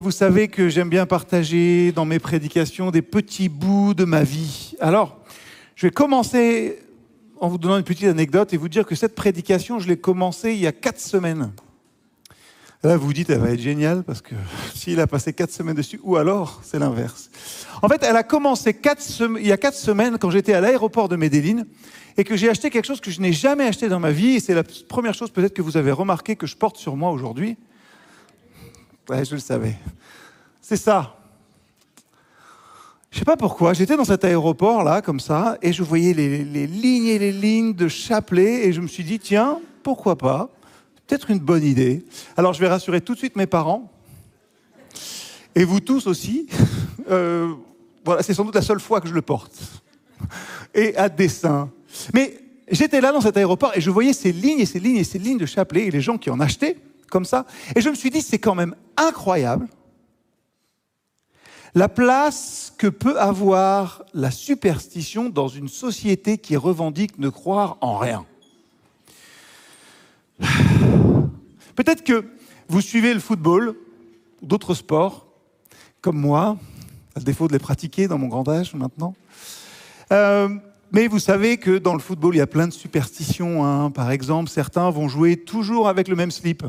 Vous savez que j'aime bien partager dans mes prédications des petits bouts de ma vie. Alors, je vais commencer en vous donnant une petite anecdote et vous dire que cette prédication, je l'ai commencée il y a 4 semaines. Là, vous vous dites, elle va être géniale parce que s'il a passé 4 semaines dessus, ou alors, c'est l'inverse. En fait, elle a commencé il y a 4 semaines quand j'étais à l'aéroport de Medellín et que j'ai acheté quelque chose que je n'ai jamais acheté dans ma vie. Et c'est la première chose peut-être que vous avez remarqué que je porte sur moi aujourd'hui. Ouais, je le savais. C'est ça. Je ne sais pas pourquoi, j'étais dans cet aéroport-là, comme ça, et je voyais les lignes et les lignes de chapelets, et je me suis dit, tiens, pourquoi pas ? Peut-être une bonne idée. Alors, je vais rassurer tout de suite mes parents, et vous tous aussi. Voilà, c'est sans doute la seule fois que je le porte. Et à dessein. Mais j'étais là dans cet aéroport, et je voyais ces lignes et ces lignes et ces lignes de chapelets, et les gens qui en achetaient, comme ça. Et je me suis dit, c'est quand même incroyable la place que peut avoir la superstition dans une société qui revendique ne croire en rien. Peut-être que vous suivez le football ou d'autres sports, comme moi, à défaut de les pratiquer dans mon grand âge maintenant. Mais vous savez que dans le football, il y a plein de superstitions. Hein. Par exemple, certains vont jouer toujours avec le même slip.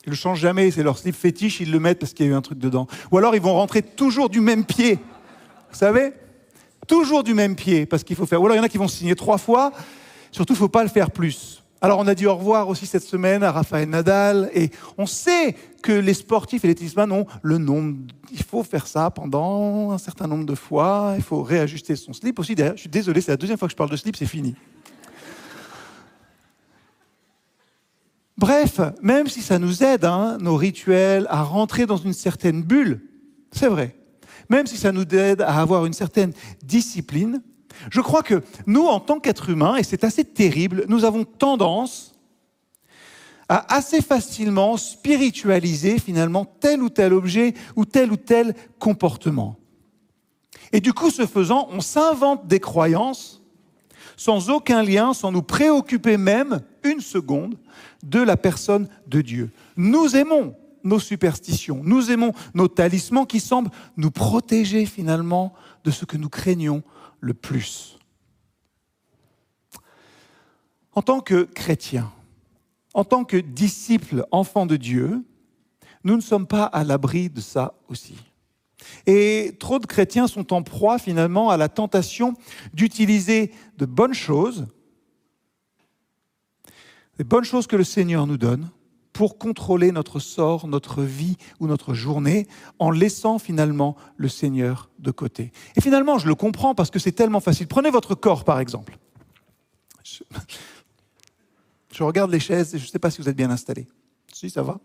Ils ne le changent jamais, c'est leur slip fétiche, ils le mettent parce qu'il y a eu un truc dedans. Ou alors ils vont rentrer toujours du même pied. Vous savez ? Toujours du même pied, parce qu'il faut faire. Ou alors il y en a qui vont signer 3 fois, surtout il ne faut pas le faire plus. Alors on a dit au revoir aussi cette semaine à Rafael Nadal, et on sait que les sportifs et les tennisman ont le nombre. Il faut faire ça pendant un certain nombre de fois, il faut réajuster son slip aussi. D'ailleurs, je suis désolé, c'est la 2e fois que je parle de slip, c'est fini. Bref, même si ça nous aide, nos rituels, à rentrer dans une certaine bulle, c'est vrai, même si ça nous aide à avoir une certaine discipline, je crois que nous, en tant qu'êtres humains, et c'est assez terrible, nous avons tendance à assez facilement spiritualiser finalement tel ou tel objet ou tel comportement. Et du coup, ce faisant, on s'invente des croyances sans aucun lien, sans nous préoccuper même une seconde de la personne de Dieu. Nous aimons nos superstitions, nous aimons nos talismans qui semblent nous protéger finalement de ce que nous craignons le plus. En tant que chrétiens, en tant que disciples, enfants de Dieu, nous ne sommes pas à l'abri de ça aussi. Et trop de chrétiens sont en proie finalement à la tentation d'utiliser de bonnes choses, les bonnes choses que le Seigneur nous donne pour contrôler notre sort, notre vie ou notre journée, en laissant finalement le Seigneur de côté. Et finalement, je le comprends parce que c'est tellement facile. Prenez votre corps par exemple. Je regarde les chaises et je ne sais pas si vous êtes bien installés. Si, ça va ?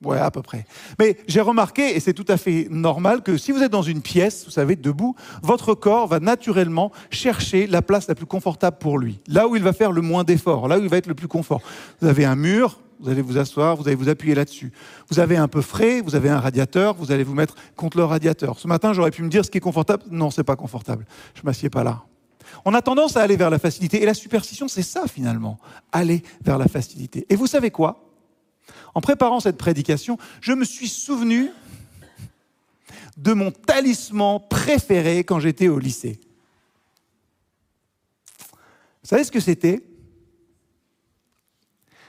Ouais, à peu près. Mais j'ai remarqué, et c'est tout à fait normal, que si vous êtes dans une pièce, vous savez, debout, votre corps va naturellement chercher la place la plus confortable pour lui. Là où il va faire le moins d'efforts, là où il va être le plus confort. Vous avez un mur, vous allez vous asseoir, vous allez vous appuyer là-dessus. Vous avez un peu frais, vous avez un radiateur, vous allez vous mettre contre le radiateur. Ce matin, j'aurais pu me dire ce qui est confortable. Non, c'est pas confortable. Je ne m'assieds pas là. On a tendance à aller vers la facilité. Et la superstition, c'est ça finalement, aller vers la facilité. Et vous savez quoi ? En préparant cette prédication, je me suis souvenu de mon talisman préféré quand j'étais au lycée. Vous savez ce que c'était ?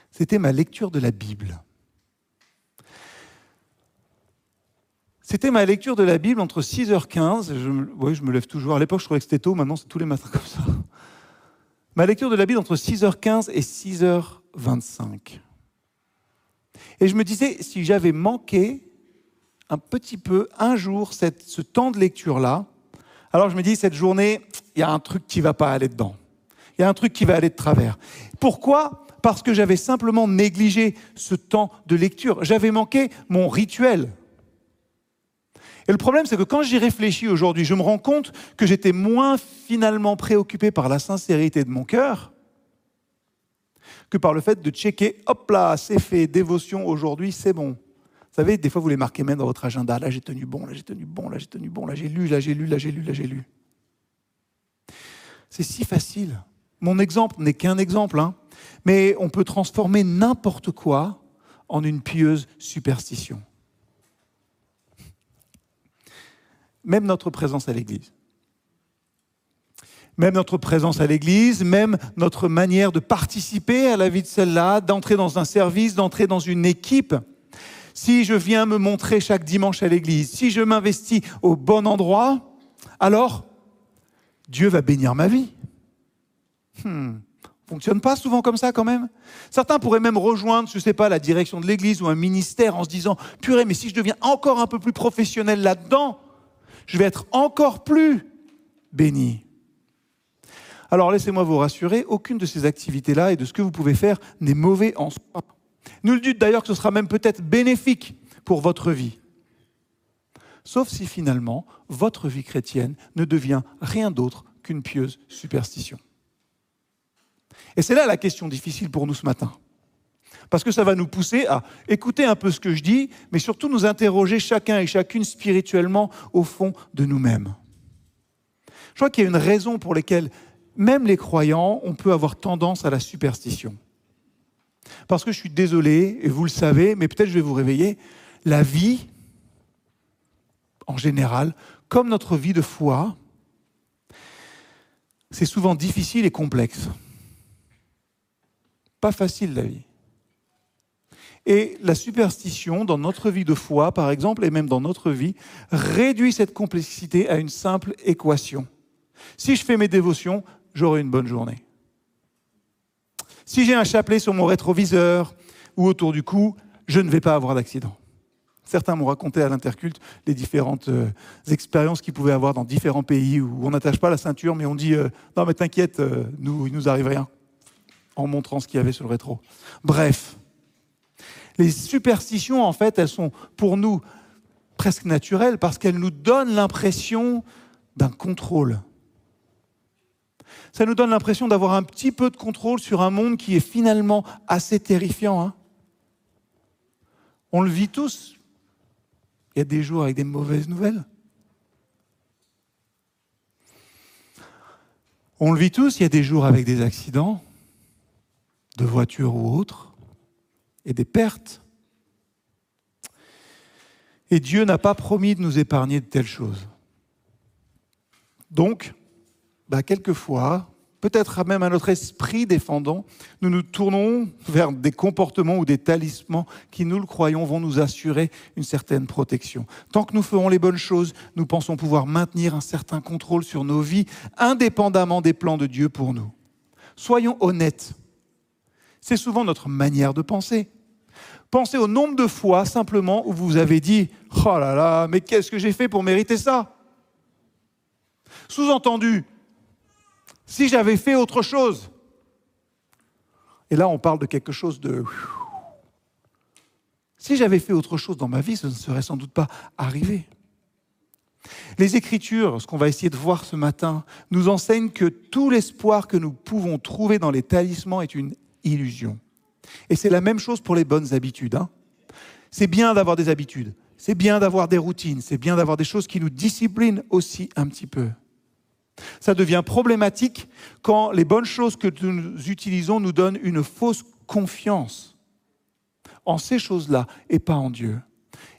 C'était ma lecture de la Bible. C'était ma lecture de la Bible entre 6h15, je me lève toujours, à l'époque je trouvais que c'était tôt, maintenant c'est tous les matins comme ça. Ma lecture de la Bible entre 6h15 et 6h25. Et je me disais, si j'avais manqué un petit peu, un jour, ce temps de lecture-là, alors je me dis, cette journée, il y a un truc qui ne va pas aller dedans. Il y a un truc qui va aller de travers. Pourquoi ? Parce que j'avais simplement négligé ce temps de lecture. J'avais manqué mon rituel. Et le problème, c'est que quand j'y réfléchis aujourd'hui, je me rends compte que j'étais moins finalement préoccupé par la sincérité de mon cœur que par le fait de checker, hop là, c'est fait, dévotion aujourd'hui, c'est bon. Vous savez, des fois, vous les marquez même dans votre agenda. Là, j'ai tenu bon, là, j'ai tenu bon, là, j'ai tenu bon, là, j'ai lu, là, j'ai lu, là, j'ai lu, là, j'ai lu. C'est si facile. Mon exemple n'est qu'un exemple, mais on peut transformer n'importe quoi en une pieuse superstition. même notre présence à l'église. Même notre présence à l'église, même notre manière de participer à la vie de celle-là, d'entrer dans un service, d'entrer dans une équipe. Si je viens me montrer chaque dimanche à l'église, si je m'investis au bon endroit, alors Dieu va bénir ma vie. Fonctionne pas souvent comme ça quand même. Certains pourraient même rejoindre, je sais pas, la direction de l'église ou un ministère en se disant « Purée, mais si je deviens encore un peu plus professionnel là-dedans, je vais être encore plus béni. » Alors laissez-moi vous rassurer, aucune de ces activités-là et de ce que vous pouvez faire n'est mauvais en soi. Nul doute d'ailleurs que ce sera même peut-être bénéfique pour votre vie. Sauf si finalement, votre vie chrétienne ne devient rien d'autre qu'une pieuse superstition. Et c'est là la question difficile pour nous ce matin. Parce que ça va nous pousser à écouter un peu ce que je dis, mais surtout nous interroger chacun et chacune spirituellement au fond de nous-mêmes. Je crois qu'il y a une raison pour laquelle même les croyants, on peut avoir tendance à la superstition. Parce que je suis désolé, et vous le savez, mais peut-être je vais vous réveiller, la vie, en général, comme notre vie de foi, c'est souvent difficile et complexe. Pas facile la vie. Et la superstition, dans notre vie de foi, par exemple, et même dans notre vie, réduit cette complexité à une simple équation. Si je fais mes dévotions, j'aurai une bonne journée. Si j'ai un chapelet sur mon rétroviseur ou autour du cou, je ne vais pas avoir d'accident. Certains m'ont raconté à l'interculte les différentes expériences qu'ils pouvaient avoir dans différents pays où on n'attache pas la ceinture, mais on dit « Non mais t'inquiète, il nous arrive rien », en montrant ce qu'il y avait sur le rétro. Bref, les superstitions, en fait, elles sont pour nous presque naturelles parce qu'elles nous donnent l'impression d'un contrôle. Ça nous donne l'impression d'avoir un petit peu de contrôle sur un monde qui est finalement assez terrifiant. Hein. On le vit tous. Il y a des jours avec des mauvaises nouvelles. On le vit tous, il y a des jours avec des accidents, de voitures ou autres, et des pertes. Et Dieu n'a pas promis de nous épargner de telles choses. Donc, quelquefois, peut-être même à notre esprit défendant, nous nous tournons vers des comportements ou des talismans qui, nous le croyons, vont nous assurer une certaine protection. Tant que nous ferons les bonnes choses, nous pensons pouvoir maintenir un certain contrôle sur nos vies, indépendamment des plans de Dieu pour nous. Soyons honnêtes. C'est souvent notre manière de penser. Pensez au nombre de fois, simplement, où vous avez dit « Oh là là, mais qu'est-ce que j'ai fait pour mériter ça ?» Sous-entendu, si j'avais fait autre chose. Et là, on parle de quelque chose de... Si j'avais fait autre chose dans ma vie, ce ne serait sans doute pas arrivé. Les Écritures, ce qu'on va essayer de voir ce matin, nous enseignent que tout l'espoir que nous pouvons trouver dans les talismans est une illusion. Et c'est la même chose pour les bonnes habitudes. Hein. C'est bien d'avoir des habitudes, c'est bien d'avoir des routines, c'est bien d'avoir des choses qui nous disciplinent aussi un petit peu. Ça devient problématique quand les bonnes choses que nous utilisons nous donnent une fausse confiance en ces choses-là et pas en Dieu.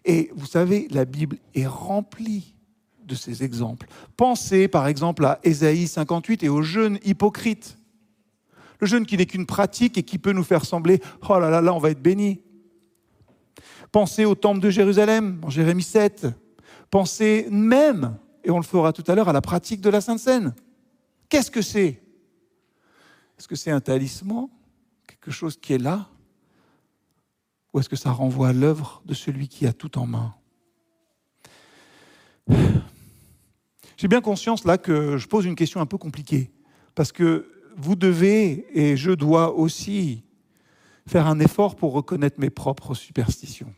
Et vous savez, la Bible est remplie de ces exemples. Pensez par exemple à Ésaïe 58 et au jeûne hypocrite. Le jeûne qui n'est qu'une pratique et qui peut nous faire sembler « Oh là là, là, on va être béni ». Pensez au temple de Jérusalem, en Jérémie 7. Pensez même, et on le fera tout à l'heure, à la pratique de la Sainte Seine. Qu'est-ce que c'est ? Est-ce que c'est un talisman ? Quelque chose qui est là ? Ou est-ce que ça renvoie à l'œuvre de celui qui a tout en main ? J'ai bien conscience là que je pose une question un peu compliquée, parce que vous devez, et je dois aussi, faire un effort pour reconnaître mes propres superstitions.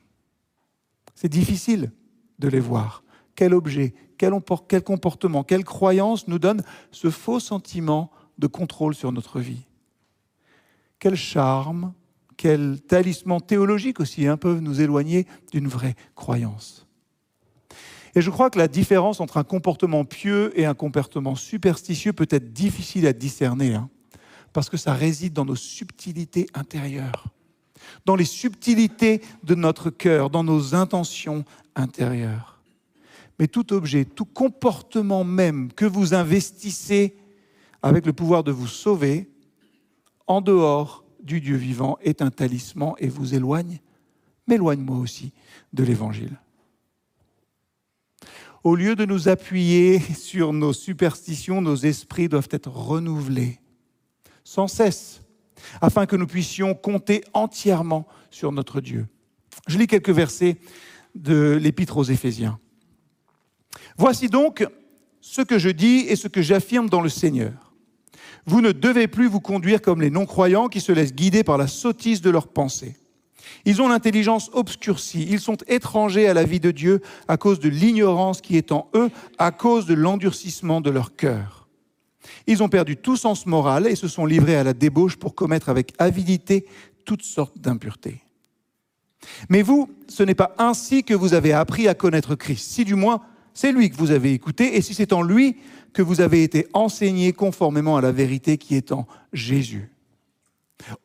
C'est difficile de les voir. Quel objet, quel comportement, quelle croyance nous donne ce faux sentiment de contrôle sur notre vie ? Quel charme, quel talisman théologique aussi peuvent nous éloigner d'une vraie croyance ? Et je crois que la différence entre un comportement pieux et un comportement superstitieux peut être difficile à discerner, parce que ça réside dans nos subtilités intérieures, dans les subtilités de notre cœur, dans nos intentions intérieures. mais tout objet, tout comportement même que vous investissez avec le pouvoir de vous sauver, en dehors du Dieu vivant, est un talisman et vous éloigne, m'éloigne moi aussi de l'Évangile. Au lieu de nous appuyer sur nos superstitions, nos esprits doivent être renouvelés sans cesse, afin que nous puissions compter entièrement sur notre Dieu. Je lis quelques versets de l'Épître aux Éphésiens. « Voici donc ce que je dis et ce que j'affirme dans le Seigneur. Vous ne devez plus vous conduire comme les non-croyants qui se laissent guider par la sottise de leurs pensées. Ils ont l'intelligence obscurcie, ils sont étrangers à la vie de Dieu à cause de l'ignorance qui est en eux, à cause de l'endurcissement de leur cœur. Ils ont perdu tout sens moral et se sont livrés à la débauche pour commettre avec avidité toutes sortes d'impuretés. Mais vous, ce n'est pas ainsi que vous avez appris à connaître Christ, si du moins c'est lui que vous avez écouté, et si c'est en lui que vous avez été enseigné conformément à la vérité qui est en Jésus.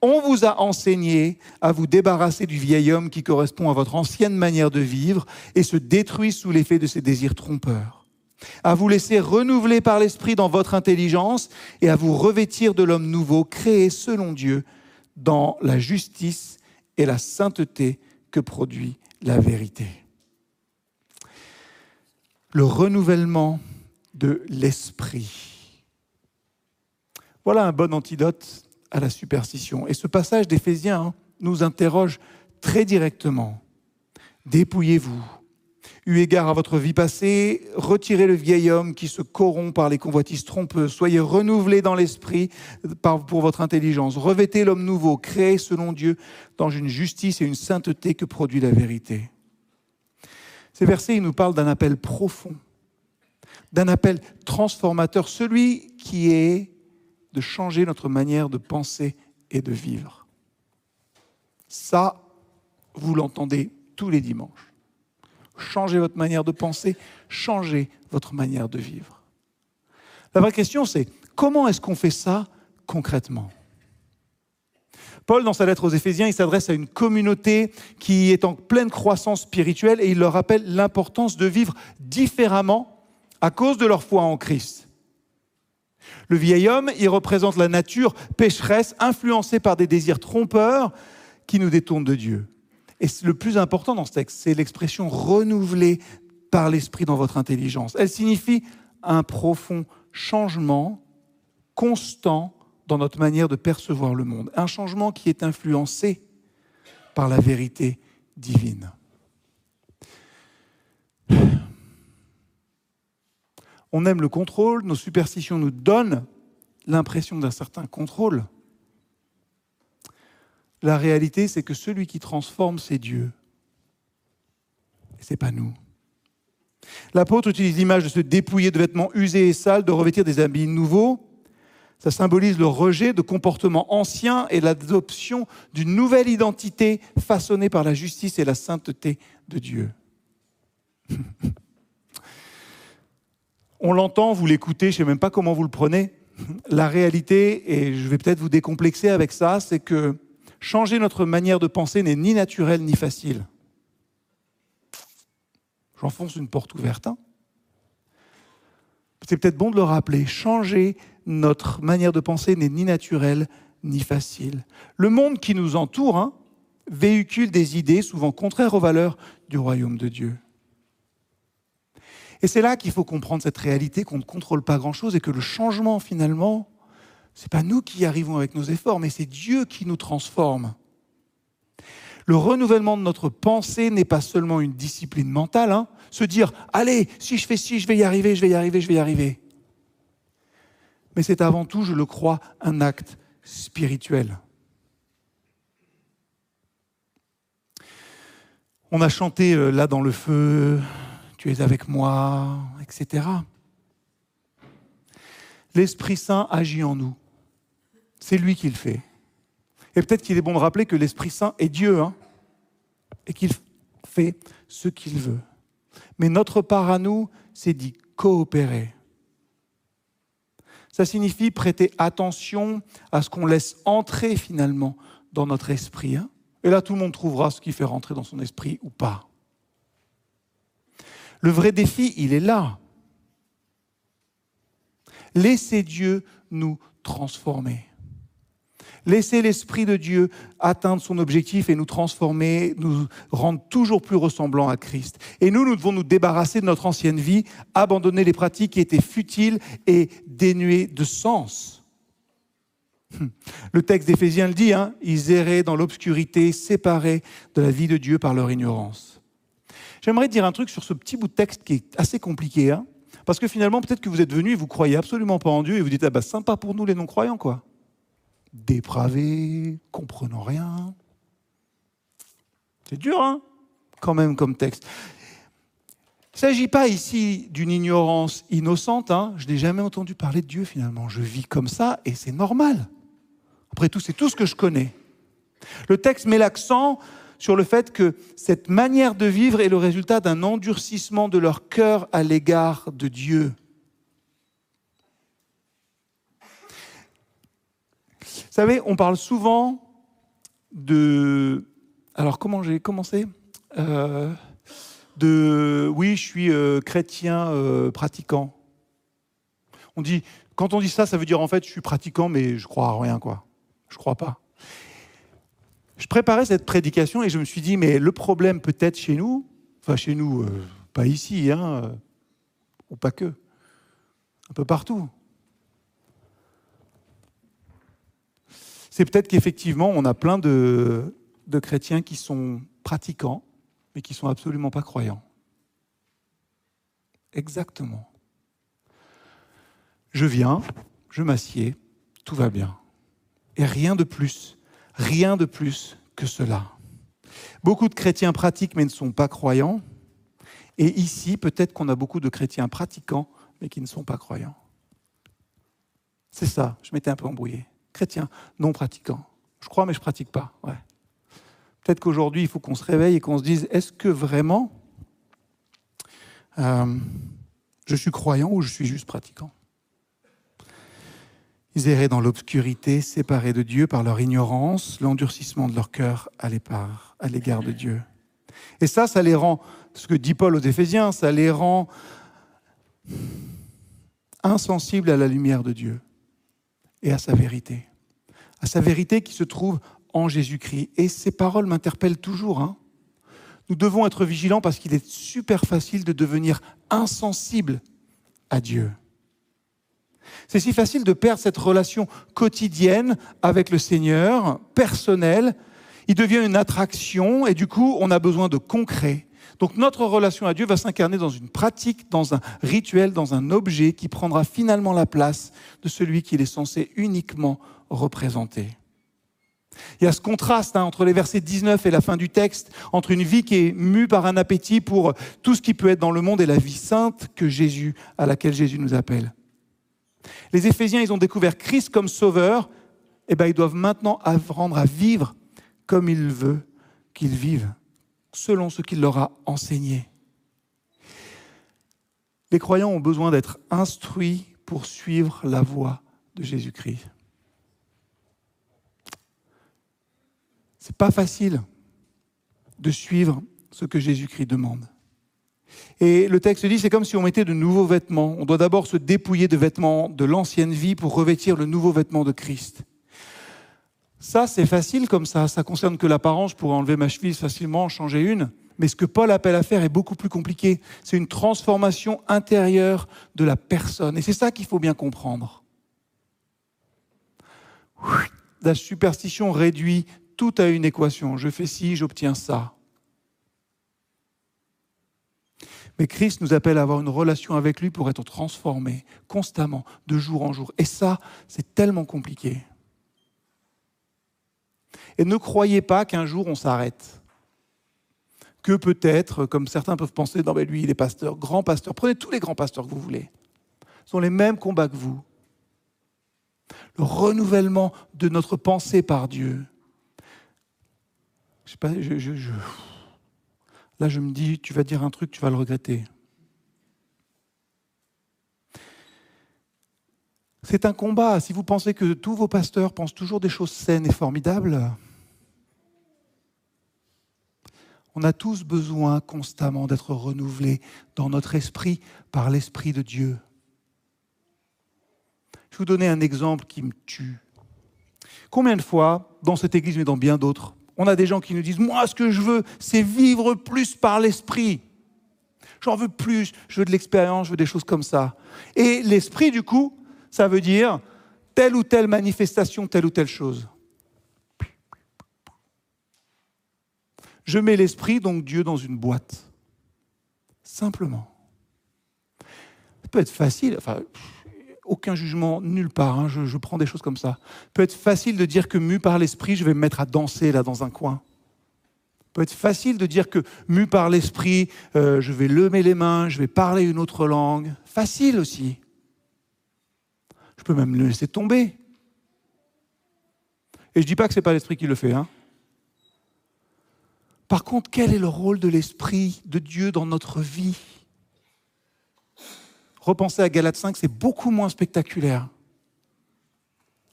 On vous a enseigné à vous débarrasser du vieil homme qui correspond à votre ancienne manière de vivre et se détruit sous l'effet de ses désirs trompeurs, à vous laisser renouveler par l'Esprit dans votre intelligence et à vous revêtir de l'homme nouveau, créé selon Dieu, dans la justice et la sainteté que produit la vérité. » Le renouvellement de l'esprit. Voilà un bon antidote à la superstition. Et ce passage d'Éphésiens nous interroge très directement. Dépouillez-vous. Eu égard à votre vie passée, retirez le vieil homme qui se corrompt par les convoitises trompeuses. Soyez renouvelés dans l'esprit pour votre intelligence. Revêtez l'homme nouveau, créé selon Dieu, dans une justice et une sainteté que produit la vérité. Ces versets, ils nous parlent d'un appel profond, d'un appel transformateur, celui qui est de changer notre manière de penser et de vivre. Ça, vous l'entendez tous les dimanches. Changez votre manière de penser, changez votre manière de vivre. La vraie question, c'est comment est-ce qu'on fait ça concrètement ? Paul, dans sa lettre aux Éphésiens, il s'adresse à une communauté qui est en pleine croissance spirituelle et il leur rappelle l'importance de vivre différemment à cause de leur foi en Christ. Le vieil homme, il représente la nature pécheresse, influencée par des désirs trompeurs qui nous détournent de Dieu. Et le plus important dans ce texte, c'est l'expression « renouvelée par l'esprit dans votre intelligence ». Elle signifie un profond changement constant dans notre manière de percevoir le monde. Un changement qui est influencé par la vérité divine. On aime le contrôle, nos superstitions nous donnent l'impression d'un certain contrôle. La réalité, c'est que celui qui transforme, c'est Dieu. Et ce n'est pas nous. L'apôtre utilise l'image de se dépouiller de vêtements usés et sales, de revêtir des habits nouveaux. Ça symbolise le rejet de comportements anciens et l'adoption d'une nouvelle identité façonnée par la justice et la sainteté de Dieu. On l'entend, vous l'écoutez, je ne sais même pas comment vous le prenez. La réalité, et je vais peut-être vous décomplexer avec ça, c'est que changer notre manière de penser n'est ni naturel ni facile. J'enfonce une porte ouverte. C'est peut-être bon de le rappeler. Changer notre manière de penser n'est ni naturel ni facile. Le monde qui nous entoure véhicule des idées souvent contraires aux valeurs du royaume de Dieu. Et c'est là qu'il faut comprendre cette réalité qu'on ne contrôle pas grand-chose et que le changement, finalement, ce n'est pas nous qui y arrivons avec nos efforts, mais c'est Dieu qui nous transforme. Le renouvellement de notre pensée n'est pas seulement une discipline mentale, se dire « Allez, si je fais ci, je vais y arriver, je vais y arriver, je vais y arriver ». Mais c'est avant tout, je le crois, un acte spirituel. On a chanté « Là dans le feu », « Tu es avec moi », etc. L'Esprit Saint agit en nous. C'est lui qui le fait. Et peut-être qu'il est bon de rappeler que l'Esprit Saint est Dieu, et qu'il fait ce qu'il veut. Mais notre part à nous, c'est d'y coopérer. Ça signifie prêter attention à ce qu'on laisse entrer finalement dans notre esprit. Et là, tout le monde trouvera ce qui fait rentrer dans son esprit ou pas. Le vrai défi, il est là. Laissez Dieu nous transformer. Laissez l'Esprit de Dieu atteindre son objectif et nous transformer, nous rendre toujours plus ressemblants à Christ. Et nous devons nous débarrasser de notre ancienne vie, abandonner les pratiques qui étaient futiles et dénuées de sens. Le texte d'Éphésiens le dit, ils erraient dans l'obscurité, séparés de la vie de Dieu par leur ignorance. J'aimerais dire un truc sur ce petit bout de texte qui est assez compliqué, parce que finalement, peut-être que vous êtes venus et vous ne croyez absolument pas en Dieu et vous dites, sympa pour nous les non-croyants, quoi. Dépravés, comprenant rien. C'est dur, quand même, comme texte. Il ne s'agit pas ici d'une ignorance innocente. Je n'ai jamais entendu parler de Dieu, finalement. Je vis comme ça et c'est normal. Après tout, c'est tout ce que je connais. Le texte met l'accent sur le fait que cette manière de vivre est le résultat d'un endurcissement de leur cœur à l'égard de Dieu. Vous savez, on parle souvent de... Alors, comment j'ai commencé ? Oui, je suis chrétien pratiquant. Quand on dit ça, ça veut dire en fait, je suis pratiquant, mais je crois à rien, quoi. Je crois pas. Je préparais cette prédication et je me suis dit, mais le problème peut-être chez nous, pas ici, ou pas que, un peu partout. C'est peut-être qu'effectivement, on a plein de chrétiens qui sont pratiquants, mais qui ne sont absolument pas croyants. Exactement. Je viens, je m'assieds, tout va bien. Et rien de plus que cela. Beaucoup de chrétiens pratiquent, mais ne sont pas croyants. Et ici, peut-être qu'on a beaucoup de chrétiens pratiquants, mais qui ne sont pas croyants. C'est ça, je m'étais un peu embrouillé. Chrétien non pratiquant. Je crois, mais je ne pratique pas. Ouais. Peut-être qu'aujourd'hui, il faut qu'on se réveille et qu'on se dise, est-ce que vraiment je suis croyant ou je suis juste pratiquant ? Ils erraient dans l'obscurité, séparés de Dieu par leur ignorance, l'endurcissement de leur cœur à l'égard de Dieu. Et ça les rend, ce que dit Paul aux Éphésiens, ça les rend insensibles à la lumière de Dieu et à sa vérité qui se trouve en Jésus-Christ. Et ces paroles m'interpellent toujours. Nous devons être vigilants parce qu'il est super facile de devenir insensible à Dieu. C'est si facile de perdre cette relation quotidienne avec le Seigneur, personnelle. Il devient une attraction et du coup, on a besoin de concret. Donc notre relation à Dieu va s'incarner dans une pratique, dans un rituel, dans un objet qui prendra finalement la place de celui qu'il est censé uniquement représenter. Il y a ce contraste entre les versets 19 et la fin du texte, entre une vie qui est mue par un appétit pour tout ce qui peut être dans le monde et la vie sainte à laquelle Jésus nous appelle. Les Éphésiens, ils ont découvert Christ comme sauveur, et ils doivent maintenant apprendre à vivre comme il veut qu'ils vivent, selon ce qu'il leur a enseigné. Les croyants ont besoin d'être instruits pour suivre la voie de Jésus-Christ. C'est pas facile de suivre ce que Jésus-Christ demande. Et le texte dit, c'est comme si on mettait de nouveaux vêtements. On doit d'abord se dépouiller de vêtements de l'ancienne vie pour revêtir le nouveau vêtement de Christ. Ça, c'est facile comme ça. Ça concerne que l'apparence. Je pourrais enlever ma cheville facilement, en changer une. Mais ce que Paul appelle à faire est beaucoup plus compliqué. C'est une transformation intérieure de la personne. Et c'est ça qu'il faut bien comprendre. La superstition réduit tout à une équation. Je fais ci, j'obtiens ça. Mais Christ nous appelle à avoir une relation avec lui pour être transformé constamment, de jour en jour. Et ça, c'est tellement compliqué. Et ne croyez pas qu'un jour on s'arrête. Que peut-être, comme certains peuvent penser, non mais lui il est pasteur, grand pasteur. Prenez tous les grands pasteurs que vous voulez. Ils ont les mêmes combats que vous. Le renouvellement de notre pensée par Dieu. Je sais pas, là, je me dis, tu vas dire un truc, tu vas le regretter. C'est un combat. Si vous pensez que tous vos pasteurs pensent toujours des choses saines et formidables, On a tous besoin constamment d'être renouvelés dans notre esprit par l'Esprit de Dieu. Je vais vous donner un exemple qui me tue. Combien de fois, dans cette église, mais dans bien d'autres, on a des gens qui nous disent « Moi, ce que je veux, c'est vivre plus par l'Esprit. J'en veux plus, je veux de l'expérience, je veux des choses comme ça. » Et l'Esprit, du coup, ça veut dire telle ou telle manifestation, telle ou telle chose. Je mets l'Esprit, donc Dieu, dans une boîte. Simplement. Ça peut être facile, enfin, aucun jugement nulle part, hein, je prends des choses comme ça. Ça peut être facile de dire que mu par l'Esprit, je vais me mettre à danser là dans un coin. Ça peut être facile de dire que mu par l'Esprit, je vais lever les mains, je vais parler une autre langue. Facile aussi. Je peux même le laisser tomber. Et je ne dis pas que ce n'est pas l'Esprit qui le fait, hein. Par contre, quel est le rôle de l'Esprit de Dieu dans notre vie ? Repensez à Galates 5, c'est beaucoup moins spectaculaire.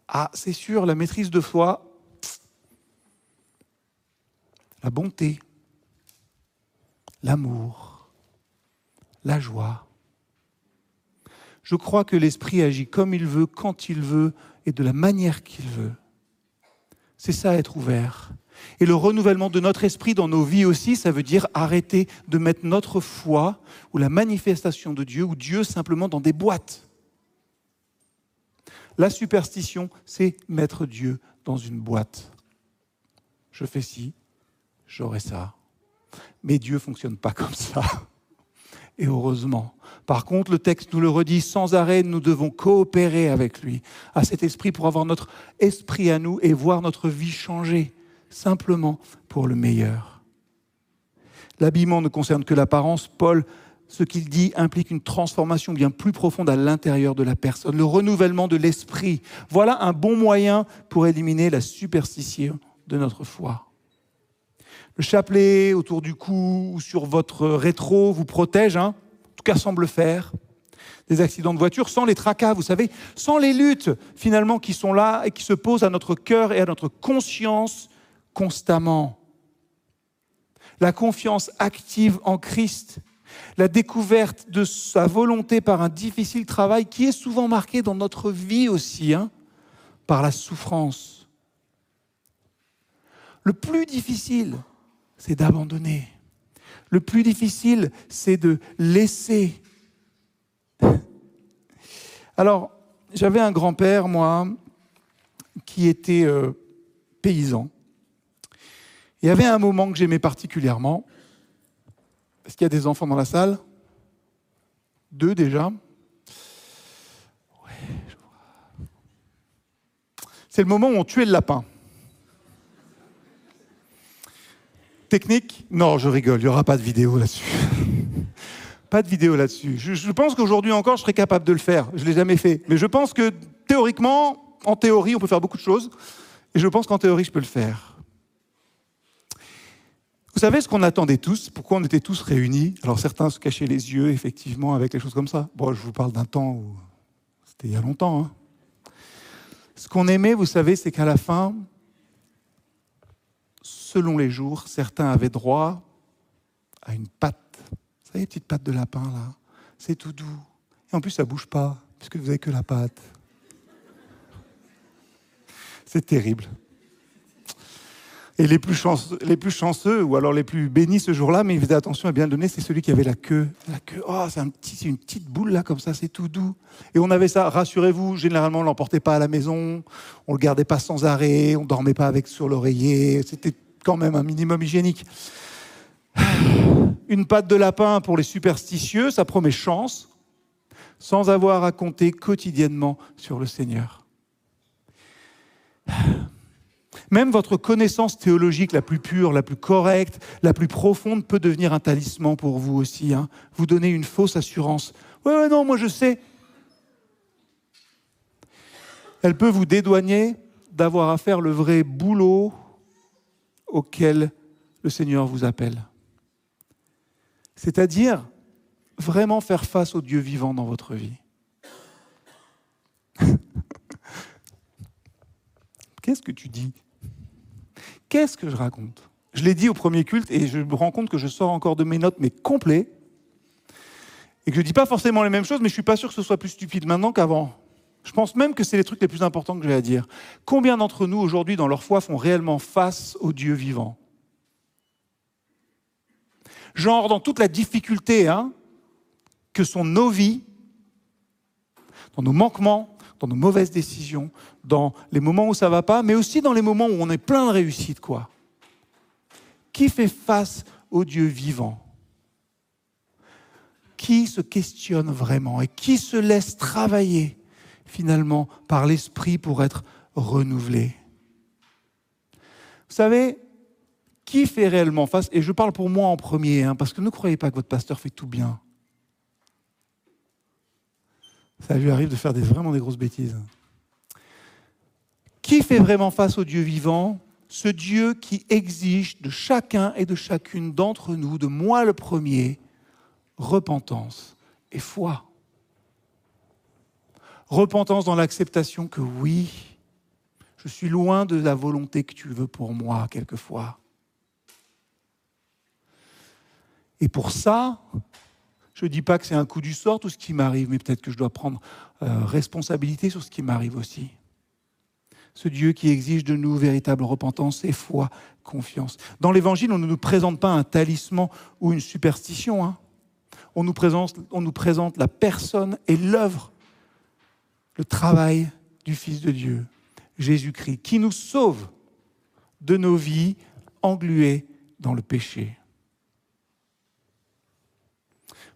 Ah, c'est sûr, la maîtrise de foi, la bonté, l'amour, la joie. Je crois que l'Esprit agit comme il veut, quand il veut et de la manière qu'il veut. C'est ça, être ouvert. Et le renouvellement de notre esprit dans nos vies aussi, ça veut dire arrêter de mettre notre foi ou la manifestation de Dieu ou Dieu simplement dans des boîtes. La superstition, c'est mettre Dieu dans une boîte. Je fais ci, j'aurai ça. Mais Dieu ne fonctionne pas comme ça. Et heureusement. Par contre, le texte nous le redit sans arrêt, nous devons coopérer avec lui, à cet esprit pour avoir notre esprit à nous et voir notre vie changer. Simplement pour le meilleur. L'habillement ne concerne que l'apparence. Paul, ce qu'il dit implique une transformation bien plus profonde à l'intérieur de la personne, le renouvellement de l'esprit. Voilà un bon moyen pour éliminer la superstition de notre foi. Le chapelet autour du cou ou sur votre rétro vous protège, hein, en tout cas semble faire. Des accidents de voiture, sans les tracas, vous savez, sans les luttes finalement qui sont là et qui se posent à notre cœur et à notre conscience constamment. La confiance active en Christ, la découverte de sa volonté par un difficile travail qui est souvent marqué dans notre vie aussi, hein, par la souffrance. Le plus difficile, c'est d'abandonner. Le plus difficile, c'est de laisser. Alors, j'avais un grand-père, moi, qui était paysan. Il y avait un moment que j'aimais particulièrement. Est-ce qu'il y a des enfants dans la salle ? 2 déjà. Ouais, je vois. C'est le moment où on tuait le lapin. Technique ? Non, je rigole, il n'y aura pas de vidéo là-dessus. Pas de vidéo là-dessus. Je pense qu'aujourd'hui encore, je serais capable de le faire. Je ne l'ai jamais fait. Mais je pense que théoriquement, en théorie, on peut faire beaucoup de choses. Et je pense qu'en théorie, je peux le faire. Vous savez ce qu'on attendait tous, pourquoi on était tous réunis ? Alors certains se cachaient les yeux, effectivement, avec les choses comme ça. Bon, je vous parle d'un temps où c'était il y a longtemps. Hein. Ce qu'on aimait, vous savez, c'est qu'à la fin, selon les jours, certains avaient droit à une pâte. Vous savez, les petites pâtes de lapin, là. C'est tout doux. Et en plus, ça ne bouge pas, puisque vous n'avez que la pâte. C'est terrible. Et les plus chanceux, ou alors les plus bénis ce jour-là, mais ils faisaient attention à bien le donner, c'est celui qui avait la queue. La queue, oh, c'est une petite boule là, comme ça, c'est tout doux. Et on avait ça, rassurez-vous, généralement on ne l'emportait pas à la maison, on ne le gardait pas sans arrêt, on ne dormait pas avec sur l'oreiller, c'était quand même un minimum hygiénique. Une pâte de lapin pour les superstitieux, ça promet chance, sans avoir à compter quotidiennement sur le Seigneur. Même votre connaissance théologique la plus pure, la plus correcte, la plus profonde peut devenir un talisman pour vous aussi. Hein. Vous donner une fausse assurance. Ouais, non, moi je sais. Elle peut vous dédouaner d'avoir à faire le vrai boulot auquel le Seigneur vous appelle. C'est-à-dire vraiment faire face au Dieu vivant dans votre vie. Qu'est-ce que tu dis ? Qu'est-ce que je raconte ? Je l'ai dit au premier culte et je me rends compte que je sors encore de mes notes, mais complet. Et que je ne dis pas forcément les mêmes choses, mais je ne suis pas sûr que ce soit plus stupide maintenant qu'avant. Je pense même que c'est les trucs les plus importants que j'ai à dire. Combien d'entre nous, aujourd'hui, dans leur foi, font réellement face au Dieu vivant ? Genre, dans toute la difficulté que sont nos vies, dans nos manquements, dans nos mauvaises décisions, dans les moments où ça ne va pas, mais aussi dans les moments où on est plein de réussite, quoi. Qui fait face au Dieu vivant ? Qui se questionne vraiment et qui se laisse travailler finalement par l'Esprit pour être renouvelé ? Vous savez, qui fait réellement face ? Et je parle pour moi en premier, parce que ne croyez pas que votre pasteur fait tout bien. Ça lui arrive de faire vraiment des grosses bêtises. Qui fait vraiment face au Dieu vivant ? Ce Dieu qui exige de chacun et de chacune d'entre nous, de moi le premier, repentance et foi. Repentance dans l'acceptation que oui, je suis loin de la volonté que tu veux pour moi quelquefois. Et pour ça, je ne dis pas que c'est un coup du sort tout ce qui m'arrive, mais peut-être que je dois prendre responsabilité sur ce qui m'arrive aussi. Ce Dieu qui exige de nous véritable repentance et foi, confiance. Dans l'Évangile, on ne nous présente pas un talisman ou une superstition. On nous présente la personne et l'œuvre, le travail du Fils de Dieu, Jésus-Christ, qui nous sauve de nos vies engluées dans le péché.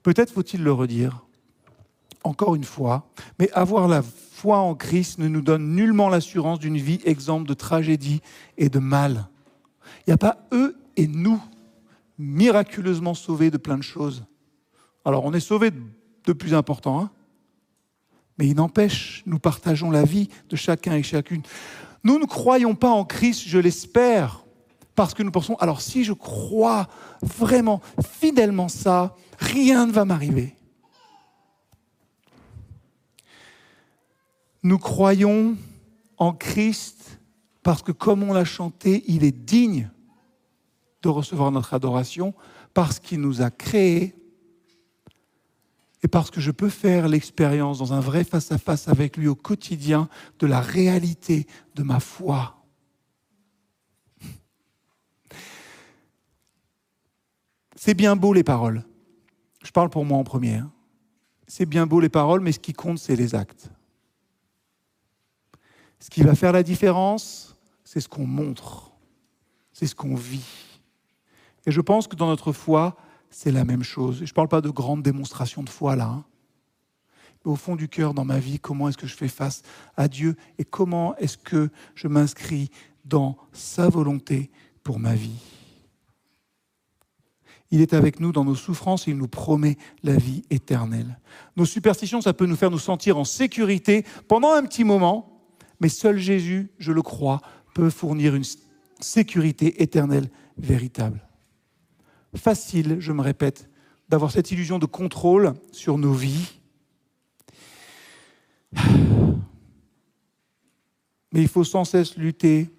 Peut-être faut-il le redire, encore une fois, mais avoir la foi en Christ ne nous donne nullement l'assurance d'une vie exempte de tragédie et de mal. Il n'y a pas eux et nous, miraculeusement sauvés de plein de choses. Alors, on est sauvés de plus important, mais il n'empêche, nous partageons la vie de chacun et chacune. Nous ne croyons pas en Christ, je l'espère, parce que nous pensons, alors si je crois vraiment, fidèlement ça, rien ne va m'arriver. Nous croyons en Christ parce que, comme on l'a chanté, il est digne de recevoir notre adoration, parce qu'il nous a créés et parce que je peux faire l'expérience dans un vrai face-à-face avec lui au quotidien de la réalité de ma foi. C'est bien beau les paroles. Je parle pour moi en premier. C'est bien beau les paroles, mais ce qui compte, c'est les actes. Ce qui va faire la différence, c'est ce qu'on montre, c'est ce qu'on vit. Et je pense que dans notre foi, c'est la même chose. Je ne parle pas de grandes démonstrations de foi là, mais au fond du cœur, dans ma vie, comment est-ce que je fais face à Dieu et comment est-ce que je m'inscris dans sa volonté pour ma vie. Il est avec nous dans nos souffrances et il nous promet la vie éternelle. Nos superstitions, ça peut nous faire nous sentir en sécurité pendant un petit moment, mais seul Jésus, je le crois, peut fournir une sécurité éternelle véritable. Facile, je me répète, d'avoir cette illusion de contrôle sur nos vies. Mais il faut sans cesse lutter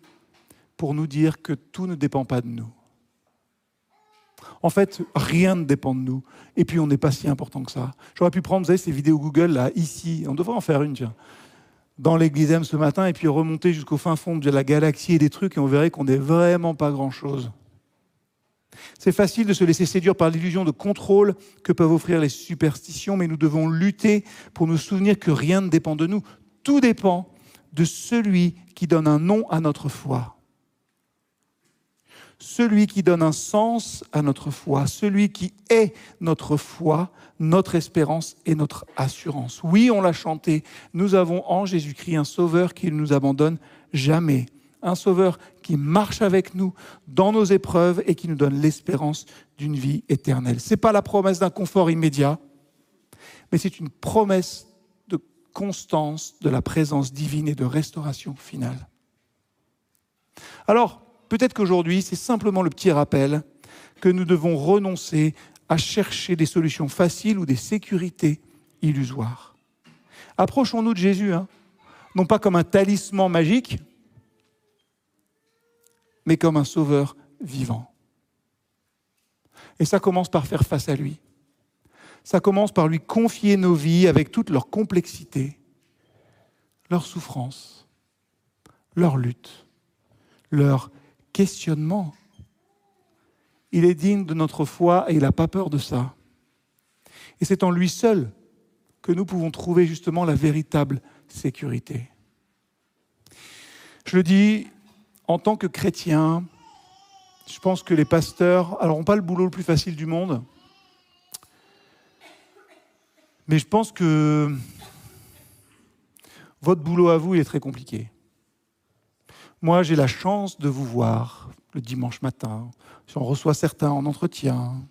pour nous dire que tout ne dépend pas de nous. En fait, rien ne dépend de nous. Et puis, on n'est pas si important que ça. J'aurais pu prendre, vous savez, ces vidéos Google, là, ici. On devrait en faire une, tiens. Dans l'église M ce matin, et puis remonter jusqu'au fin fond de la galaxie et des trucs, et on verrait qu'on n'est vraiment pas grand-chose. C'est facile de se laisser séduire par l'illusion de contrôle que peuvent offrir les superstitions, mais nous devons lutter pour nous souvenir que rien ne dépend de nous. Tout dépend de celui qui donne un nom à notre foi. Celui qui donne un sens à notre foi, celui qui est notre foi, notre espérance et notre assurance. Oui, on l'a chanté, nous avons en Jésus-Christ un sauveur qui ne nous abandonne jamais. Un sauveur qui marche avec nous dans nos épreuves et qui nous donne l'espérance d'une vie éternelle. Ce n'est pas la promesse d'un confort immédiat, mais c'est une promesse de constance de la présence divine et de restauration finale. Alors, peut-être qu'aujourd'hui, c'est simplement le petit rappel que nous devons renoncer à chercher des solutions faciles ou des sécurités illusoires. Approchons-nous de Jésus, non pas comme un talisman magique, mais comme un sauveur vivant. Et ça commence par faire face à lui. Ça commence par lui confier nos vies avec toute leur complexité, leur souffrance, leur lutte, leur questionnement. Il est digne de notre foi et il n'a pas peur de ça. Et c'est en lui seul que nous pouvons trouver justement la véritable sécurité. Je le dis, en tant que chrétien, je pense que les pasteurs n'ont pas le boulot le plus facile du monde, mais je pense que votre boulot à vous, il est très compliqué. Moi, j'ai la chance de vous voir le dimanche matin. J'en reçois certains en entretien.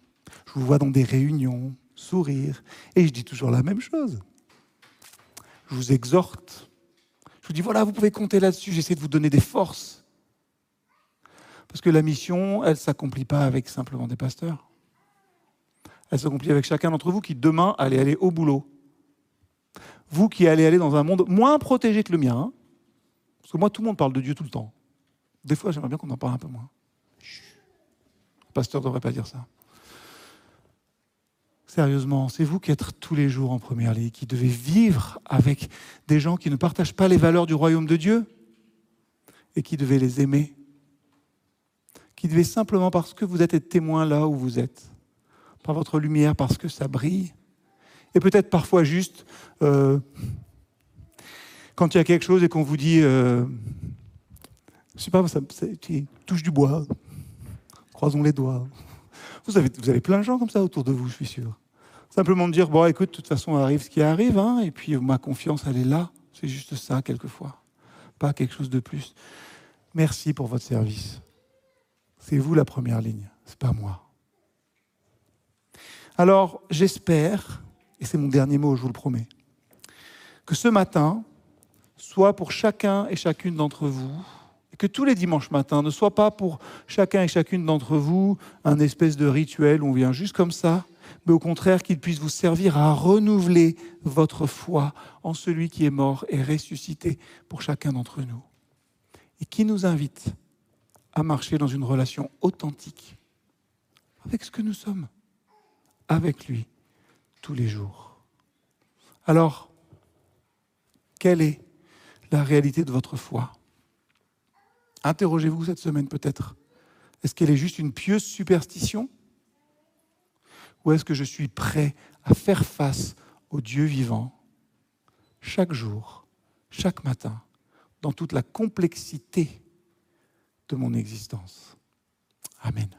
Je vous vois dans des réunions, sourire. Et je dis toujours la même chose. Je vous exhorte. Je vous dis, voilà, vous pouvez compter là-dessus. J'essaie de vous donner des forces. Parce que la mission, elle ne s'accomplit pas avec simplement des pasteurs. Elle s'accomplit avec chacun d'entre vous qui, demain, allez aller au boulot. Vous qui allez aller dans un monde moins protégé que le mien. Hein, parce que moi, tout le monde parle de Dieu tout le temps. Des fois, j'aimerais bien qu'on en parle un peu moins. Le pasteur ne devrait pas dire ça. Sérieusement, c'est vous qui êtes tous les jours en première ligne, qui devez vivre avec des gens qui ne partagent pas les valeurs du royaume de Dieu et qui devez les aimer. Qui devez simplement, parce que vous êtes être témoin là où vous êtes, par votre lumière, parce que ça brille. Et peut-être parfois juste, quand il y a quelque chose et qu'on vous dit, je sais pas, tu touches du bois, croisons les doigts. Vous avez plein de gens comme ça autour de vous, je suis sûr. Simplement me dire, bon, écoute, de toute façon, arrive ce qui arrive, hein, et puis ma confiance, elle est là. C'est juste ça, quelquefois. Pas quelque chose de plus. Merci pour votre service. C'est vous la première ligne, c'est pas moi. Alors, j'espère, et c'est mon dernier mot, je vous le promets, que ce matin soit pour chacun et chacune d'entre vous, et que tous les dimanches matins ne soient pas pour chacun et chacune d'entre vous un espèce de rituel où on vient juste comme ça, mais au contraire qu'il puisse vous servir à renouveler votre foi en celui qui est mort et ressuscité pour chacun d'entre nous, et qui nous invite à marcher dans une relation authentique avec ce que nous sommes, avec lui, tous les jours. Alors, quelle est la réalité de votre foi ? Interrogez-vous cette semaine peut-être. Est-ce qu'elle est juste une pieuse superstition ? Ou est-ce que je suis prêt à faire face au Dieu vivant chaque jour, chaque matin, dans toute la complexité de mon existence ? Amen.